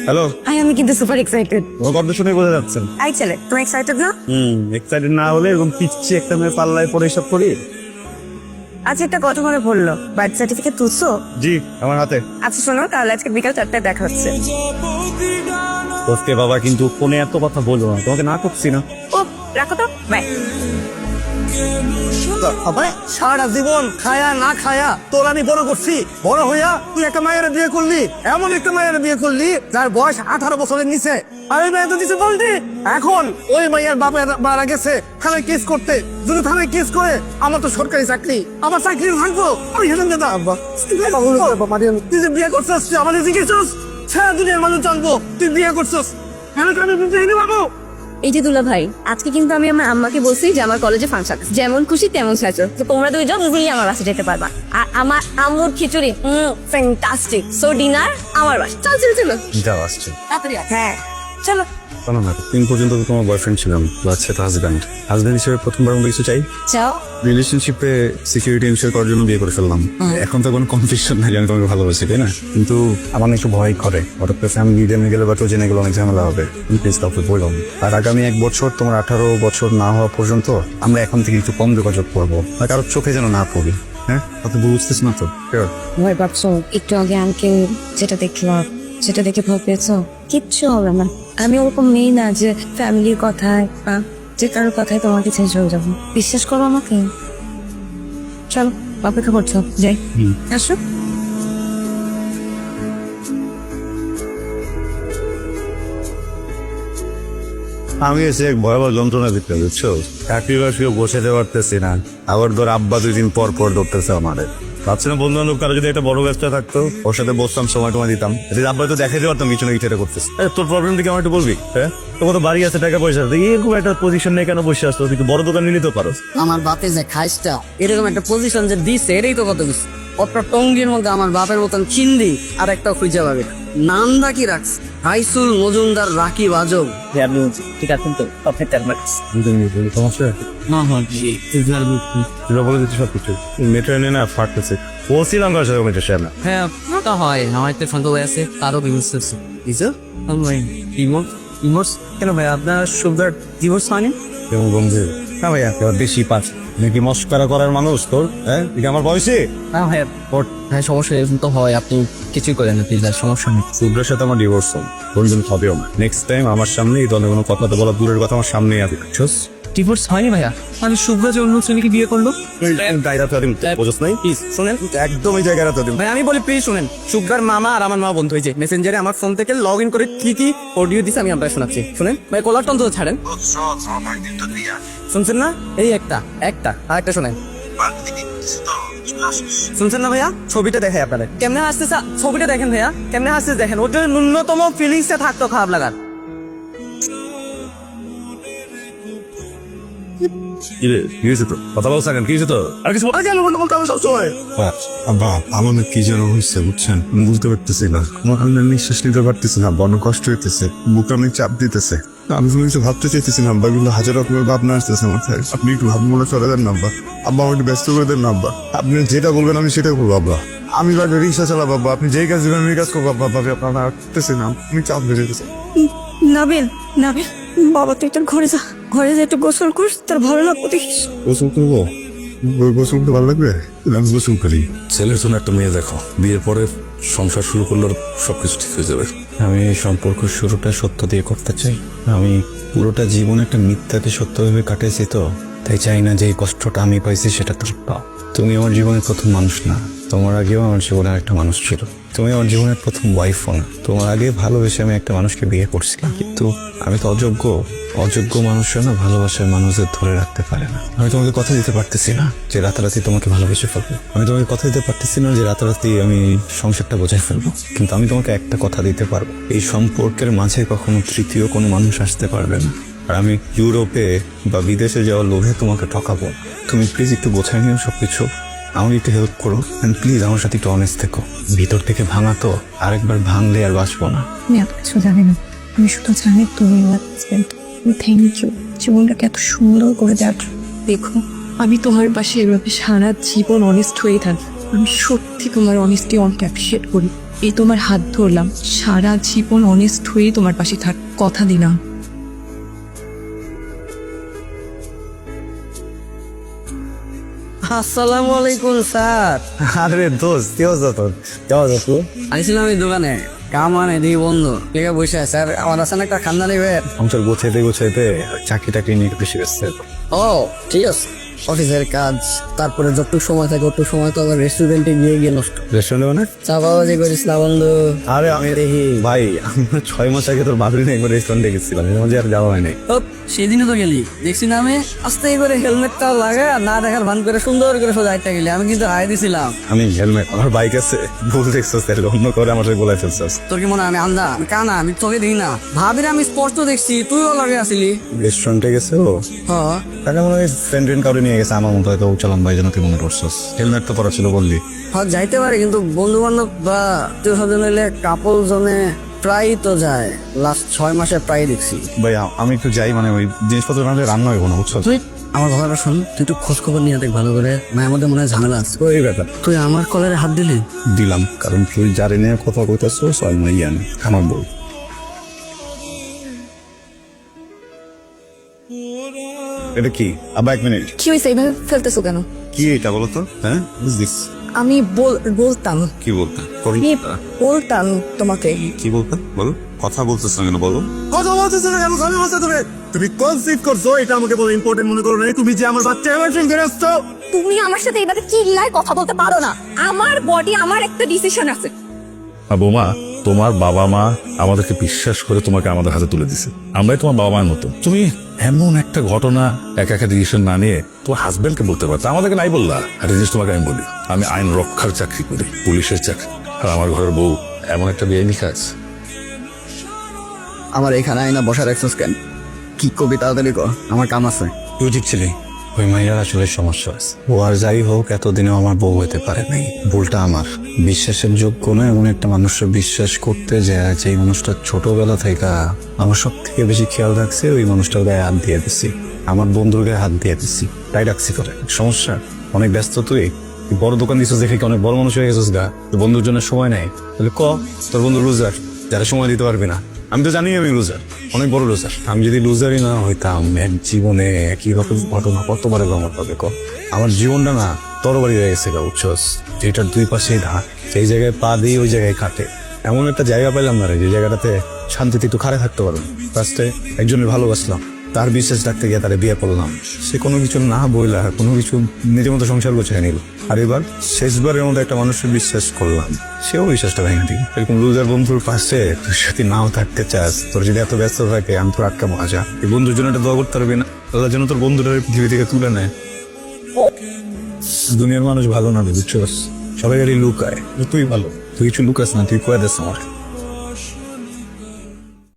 Hello, আমি কিন্তু super excited. তোমার কথা শুনে বোঝা যাচ্ছে। আই চলে, তুমি এক্সাইটেড না? এক্সাইটেড না হলে এরকম পিচ্ছি একটা মেয়ে পাল্লায় পরে সব করি। আচ্ছা, একটা কথা মনে পড়লো, বার্থ সার্টিফিকেট তুলছো? জি, আমার হাতে। আচ্ছা শোনো, তাহলে আজকে বিকাল 4টায় দেখা হচ্ছে। ওকে বাবা, কিন্তু ফোনে এত কথা বলবো না, তোমাকে না করছি না। ও রাখো তো, বাই। সারা জীবন খায়া না খায়া তোর আমি বড় করছি, বড় হইয়া তুই একটা মায়ের বিয়ে করলি, এমন একটা মায়ের বিয়ে করলি যার বয়স 18 বছরের নিচে। আর ওই মায়ের তো দিছে বলতি, এখন ওই মায়ের বাপের মারা গেছে থানায় কেস করতে। যদি থানায় কেস করে, আমার তো সরকারি চাকরি, আমার চাকরি থাকবো। আমি হেলেন দাদা আব্বা, তুই যে বিয়ে করছিস, তুই আমাদের জিজ্ঞেস সারা দুনিয়ার মানুষ জানবো তুই বিয়ে করছিস। হ্যাঁ আমি বুঝতে পারবো। এই যে দুলা ভাই, আজকে কিন্তু আমি আমার আম্মাকে বলছি যে আমার কলেজে ফাংশন, যেমন খুশি তেমন সাজো, তো তোমরা দুইজন ইজিলি আমার বাসে যেতে পারবা। আর আমার আম্মুর খিচুড়ি ফ্যান্টাস্টিক। সো ডিনার আমার বাসা। চল চল চলো, যাও আসছে। তাড়াতাড়ি আয়। হ্যাঁ চলো। শোনো না, 3 পর্যন্ত তো তোমার বয়ফ্রেন্ড ছিলাম, বাচ্চা তো হাজব্যান্ড হিসেবে প্রথমবার আমরা কিছু চাই। যাও। রিলেশনশিপে সিকিউরিটি ইনশিওর করার জন্য বিয়ে করে ফেললাম। এখন তো কোনো কনফিউশন নাই, আমি তোমাকে ভালোবাসি, তাই না? কিন্তু আমার না একটু ভয় করে, হঠাৎ করে ফ্যামিলি জেনে গেলে বা কেউ জেনে গেলে অনেক ঝামেলা হবে। প্লিজ কাউকে বললাম। আর আগামী 1 বছর, তোমার 18 বছর না হওয়া পর্যন্ত আমরা এখন থেকে একটু কম যোগাযোগ করবো, আর কারোর চোখে যেন না পড়ি। হ্যাঁ, আপনি বুঝতেছ না তো? ভয় পাচ্ছো? একটু আগে আঙ্কেল যেটা দেখলাম, সেটা দেখে ভয় পেয়েছো? কিচ্ছু হবে না। আমি ওরকম মেয়ে না যে ফ্যামিলির কথায় বা যে কারোর কথায় তোমাকে ছেড়ে চলে যাবো। বিশ্বাস করো আমাকে। চলো, অপেক্ষা করছো, যাই। আসো। আমি এসে এক ভয়াবহ যন্ত্রণা দিতে, বুঝছো? চাকরি বাকরিও বসেতে পারতেছি না, আবার ধর আব্বা 2 দিন পর পর ধরতেছে আমাদের। ভাবছি না বন্ধু বান্ধব কারো যদি একটা বড় ব্যবসা থাকতো, ওর সাথে বসতাম, সময় টময় দিতাম, যদি আব্বা তো দেখাইতে পারতাম কিছু না কিছু এটা করতেছে। তোর প্রবলেম দিকে আমার একটু বলবি? হ্যাঁ, তোমার তো বাড়ি আছে, টাকা পয়সা আছে, এরকম একটা পজিশন নেই কেন বসে আসতো? তুই তো বড় দোকান নিতে পারো। আমার বাপে যে খাইসটা এরকম একটা পজিশন যে দিছে, এটাই তো কত কিছু। অত টঙ্গির মধ্যে আমার বাপের মতন চিন্দি আর একটা খুঁজে পাবে। নামটা কি রাখছে? রাইসুল মজুমদার রাকিব আজম। ঠিক আছেন তো? না হ্যাঁ বলে দিচ্ছি সবকিছু। মেট্রো এনে না ফাটতেছে, বলছিলাম কার সাথে মেট্রো না। হ্যাঁ ওটা হয়, আমার একটা ফোন করে আছে, তারও ডিভোর্স হচ্ছে। ডিভোর্স কেন ভাই? আপনার সুগার ডিভোর্স হয়নি? কেমন গন্ধে? না ভাইয়া, এবার বেশি পাঁচ নাকি মস্করা করার মানুষ তোর? হ্যাঁ, আমার বয়সে? হ্যাঁ ভাইয়া, হ্যাঁ সমস্যা এরকম তো হয়, আপনি কিছুই করেন না প্লিজ, সমস্যা নেই। শুভ্রের সাথে আমার ডিভোর্স হল, কোনদিন হবেও না। নেক্সট টাইম আমার সামনে এই ধরনের কোনো কথা বলা দূরের কথা, আমার সামনেই আসবে। ডিভোর্স হয়নি ভাইয়া, মানে শুভ্র যে অন্য ছেলেকে বিয়ে করলো। একদম এই জায়গাটা তো ভাই আমি বলি প্লিজ শুনেন, শুভ্রার মামা আর আমার মা বন্ধু হয়েছে, মেসেঞ্জারে আমার ফোন থেকে লগ ইন করে কি কি অডিও দিছে আমি আপনাকে শোনাচ্ছি, শুনেন ভাই। কলারটা অন্তত ছাড়েন, শুনছেন না? এই একটা আর একটা শোনেন, শুনছেন না ভাইয়া? ছবিটা দেখাই আপনাদের, কেমনে হাসতেছে ছবিটা দেখেন ভাইয়া, কেমনে হাসতেছে দেখেন। ওর জন্য ন্যূনতম ফিলিংসে থাকতো খারাপ লাগার। কথা বলছেন কি হয়েছে? তো আর কিছু বলতে হবে সবসময়। আমার কি যেন হয়েছে বুঝছেন, বুঝতে পারতেছি না। আমার নিঃশ্বাস নিতে পারতেছি না, বড় কষ্ট হইতেছে, বুকে অনেক চাপ দিতেছে। আমি কোনো কিছু ভাবতে চাইতেছি না, আব্বাগুলো হাজার রকমের ভাবনা আসতেছে মাথায়। আপনি একটু ভাবনা চলে দেন না আব্বা, আব্বা আমাকে ব্যস্ত করে দেন না আব্বা। আপনি যেটা বলবেন আমি সেটাই করবো আব্বা। আমি বাড়ি রিক্সা চালাবো আব্বা, আপনি যেই কাজ দেবেন আমি কাজ করবো আব্বা। ভাবে আপনারা আসতেছে না, আমি চাপ বেড়ে যেতেছে। নাবিল, বাবা তুই তোর ঘরে যা, ঘরে যা একটু গোসল কর, তোর ভালো লাগবে দেখিস। গোসল করবো? গোসল করতে ভালো লাগবে? আমি গোসল করি। ছেলের জন্য একটা মেয়ে দেখো, বিয়ের পরে সংসার শুরু করলে সবকিছু ঠিক হয়ে যাবে। আমি এই সম্পর্ক শুরুটা সত্য দিয়ে করতে চাই। আমি পুরোটা জীবন একটা মিথ্যাকে সত্য ভেবে কাটাইছি, তো তাই চাই না যে এই কষ্টটা আমি পাইছি সেটা তুমি পাও। তুমি আমার জীবনের প্রথম মানুষ না, তোমার আগেও আমার জীবনে একটা মানুষ ছিল। তুমি আমার জীবনের প্রথম ওয়াইফও না, তোমার আগে ভালোবেসে আমি একটা মানুষকে বিয়ে করছিলাম। কিন্তু আমি তো অযোগ্য মানুষরা না ভালোবাসার মানুষদের ধরে রাখতে পারে না। আমি তোমাকে কথা দিতে পারতেছি না যে রাতারাতি তোমাকে ভালোবেসে ফেলবো। আমি তোমাকে কথা দিতে পারতেছি না যে রাতারাতি আমি সংসারটা বোঝাই ফেলবো। কিন্তু আমি তোমাকে একটা কথা দিতে পারবো, এই সম্পর্কের মাঝে কখনো তৃতীয় কোনো মানুষ আসতে পারবে না। আর আমি ইউরোপে বা বিদেশে যাওয়ার লোভে তোমাকে ঠকাবো। তুমি প্লিজ একটু গোছায় নিও সবকিছু, আমাকে একটু হেল্প করো, অ্যান্ড প্লিজ আমার সাথে একটু অনেস্ট থেকো। ভিতর থেকে ভাঙা তো, আরেকবার ভাঙলে আর বাঁচবো না। আমি এত কিছু জানি না, আমি শুধু জানি তুমি আমার হাজবেন্ড। থ্যাংক ইউ জীবনটাকে এত সুন্দর করে দেখো। দেখো, আমি তোমার পাশে এভাবে সারা জীবন অনেস্ট হয়েই থাকবো। আমি সত্যি তোমার অনেস্টি অনেক অ্যাপ্রিসিয়েট করি। এই তোমার হাত ধরলাম, সারা জীবন অনেস্ট হয়ে তোমার পাশে থাক, কথা দিলাম। আসসালামু আলাইকুম স্যার। আরে দোস্ত কি অবস্থা তোর? কেমন আছো তুই? আইছিলাম এই দোকানে, কামান এদিকে বন্ধ, ঠিক আছে বসে স্যার। আমার আছেন একটা খান্না নেবে। সংসার গোছাইতে চাকরি টাকরি নিয়ে বেশি ব্যস্ত। ও ঠিক আছে, অফিসের কাজ, তারপরে যতটুকু সময় থাকে অতটুকু সময় তো আবার রেস্টুরেন্টে গিয়ে নষ্ট। রেস্টুরেন্টে মানে? চা বাবাজি করিস না বন্ধু। আরে আমি দেখি ভাই, আমরা 6 মাস আগে তোর বাবরি নিয়ে একবার রেস্টুরেন্টে গেছিলাম, এর মাঝে আর যাওয়া হয় নাই। সেদিনও তো গেলি, দেখছি না আমি আস্তে করে হেলমেটটা লাগা না দেখার ভান করে সুন্দর করে সোজা হাইটটা গেলি, আমি কিন্তু হাই দিছিলাম। আমি হেলমেট, আমার বাইক আছে, ভুল দেখছস, অন্য করে আমার গোলায় ফেলছস। তোর কি মনে হয় আমি আন্দা, আমি কানা, আমি তোকে দিই না? ভাবির আমি স্পষ্ট দেখছি, তুইও লাগে আসিলি। রেস্টুরেন্টে গেছে ও, হ্যাঁ তাকে মনে হয় ফ্রেন্ড কাউরে নিয়ে গেছে আমার মতো, হয়তো চালান ভাই যেন তুই মনে করছস। হেলমেট তো পরা ছিল বললি। হ্যাঁ যাইতে পারে, কিন্তু বন্ধু বান্ধব বা আত্মীয় স্বজন হইলে কাপল জনে প্রায় তো যায়। লাস্ট 6 মাসে প্রায় দেখছি। ভাই আমি একটু যাই, মানে ওই জিনিসপত্র না হলে রান্না হইব না, বুঝছো? তুই আমার কথাটা শোন, তুই একটু খোঁজ খবর নিয়ে দেখ ভালো করে, মায়ের মধ্যে মনে হয় ঝামেলা আছে। ওই ব্যাপার তুই আমার কলারে হাত দিলি। দিলাম, কারণ তুই যারে নিয়ে কথা কইতেছস আমি জানি, আমার বউ। এটা কি? আবার 1 মিনিট। কি হয়েছে, এইভাবে ফেলতেছো কেন? কি এটা বলো তো? হ্যাঁ বুঝছিস আমি বলতাম কি বলতে? আমি বলতাম তোমাকে। কি বলতে বলো? কথা বলতেছ না কেন বলো? কথা বলতেছো না কেন? আমি বলতে তুমি কনসিভ করছো, এটা আমাকে বলো ইম্পর্টেন্ট মনে করো না। তুমি যে আমার বাচ্চা এমার্জেন্সি করে আসছো। তুমি আমার সাথে এইভাবে চিল্লায় কথা বলতে পারো না। আমার বডি, আমার একটা ডিসিশন আছে। বৌমা, তোমার বাবা মা আমাদেরকে বিশ্বাস করে তোমাকে আমাদের হাতে তুলে দিছে, আমরাই তোমার বাবা মায়ের মতো। তুমি এমন একটা ঘটনা একা ডিসিশন না নিয়ে তোমার হাজবেন্ডকে বলতে পারতো, আমাদেরকে নাই বললা। আর জিনিস তোমাকে আমি বলি, আমি আইন রক্ষার চাকরি করি, পুলিশের চাকরি, আর আমার ঘরের বউ এমন একটা বেআইনি কাজ। আমার এখানে আইনা বসার রাখছিস কেন? কি কবি তাড়াতাড়ি কর, আমার কাম আছে। তুই ঠিক ছিলি, ওই মাইয়ার আসলে সমস্যা আছে। ও আর যাই হোক, এতদিনেও আমার বউ হইতে পারে নাই, ভুলটা আমার। বিশ্বাসের যোগ্য না এমন একটা মানুষকে বিশ্বাস করতে যায়, যে মানুষটা ছোটবেলা থেকে আমার সব থেকে বেশি খেয়াল রাখছে, ওই মানুষটার গায়ে হাত দিয়ে দিচ্ছি, আমার বন্ধুর গায়ে হাত দিয়ে দিচ্ছি, তাই রাখছি। করে সমস্যা, অনেক ব্যস্ত তুই বড় দোকান দিচ্ছিস দেখে কি অনেক বড় মানুষ হয়ে গেছিস গা, তোর বন্ধুর জন্য সময় নেই। তাহলে তোর বন্ধু লুজার, যারা সময় দিতে পারবি না। আমি তো জানি আমি লুজার, অনেক বড় লুজার। আমি যদি লুজারই না হইতাম, এক জীবনে একই রকম ঘটনা কতবারে আমার পাবে আমার জীবনটা না তরবারি হয়ে গেছে গা, বুঝছস? যেটার দুই পাশেই ধার, সেই জায়গায় পা দিয়ে ওই জায়গায় কাটে। এমন একটা জায়গা পেলাম না রে, যে জায়গাটাতে শান্তিতে একটু খাড়ে থাকতে পারবো। ফার্স্টে একজনের ভালোবাসলাম, তার বিশ্বাস রাখতে গিয়ে তারে বিয়ে করলাম। সে কোনো কিছু না বইলা, কোনো কিছু নিজের মতো সংসার গোছায় নিল। আর এবার শেষবারের মতো একটা মানুষের বিশ্বাস করলাম, সেও বিশ্বাসটা ভেঙে দিল। এরকম লুজার বন্ধুর পাশে তুই যদি নাও থাকতে চাস, তোর যদি এত ব্যস্ত থাকে, আমি তোর আটকা মজা এই বন্ধুর জন্য একটা দোয়া করতে পারবি না? তাদের জন্য তোর বন্ধুরা পৃথিবী থেকে তুলে নেয়। দুনিয়ার মানুষ ভালো না, বুঝছস? সবাই লুকায়, তুই ভালো, তুই কিছু লুকাস না, তুই কয়ে দিস আমার।